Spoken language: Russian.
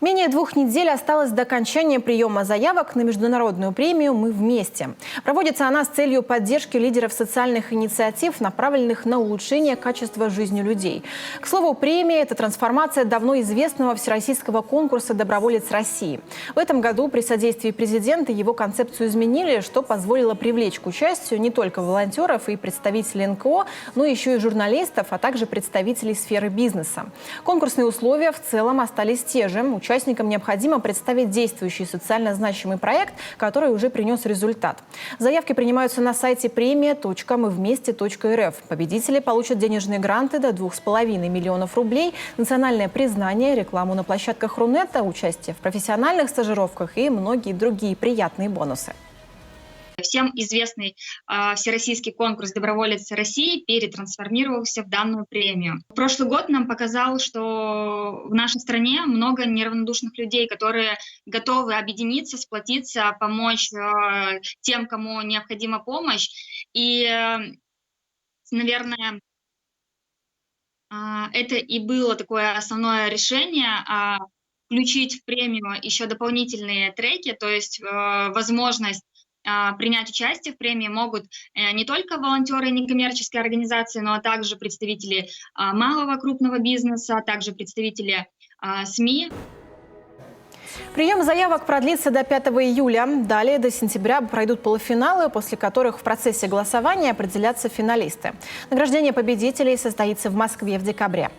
Менее 2 недель осталось до окончания приема заявок на международную премию «Мы вместе». Проводится она с целью поддержки лидеров социальных инициатив, направленных на улучшение качества жизни людей. К слову, премия – это трансформация давно известного всероссийского конкурса «Доброволец России». В этом году при содействии президента его концепцию изменили, что позволило привлечь к участию не только волонтеров и представителей НКО, но еще и журналистов, а также представителей сферы бизнеса. Конкурсные условия в целом остались те же. Участникам необходимо представить действующий социально значимый проект, который уже принес результат. Заявки принимаются на сайте премия.мывместе.рф. Победители получат денежные гранты до 2,5 миллионов рублей, национальное признание, рекламу на площадках Рунета, участие в профессиональных стажировках и многие другие приятные бонусы. Всем известный всероссийский конкурс «Доброволец России» перетрансформировался в данную премию. Прошлый год нам показал, что в нашей стране много неравнодушных людей, которые готовы объединиться, сплотиться, помочь тем, кому необходима помощь. И, наверное, это и было такое основное решение включить в премию еще дополнительные треки, то есть возможность принять участие в премии могут не только волонтеры и некоммерческие организации, но также представители малого крупного бизнеса, а также представители СМИ. Прием заявок продлится до 5 июля. Далее до сентября пройдут полуфиналы, после которых в процессе голосования определятся финалисты. Награждение победителей состоится в Москве в декабре.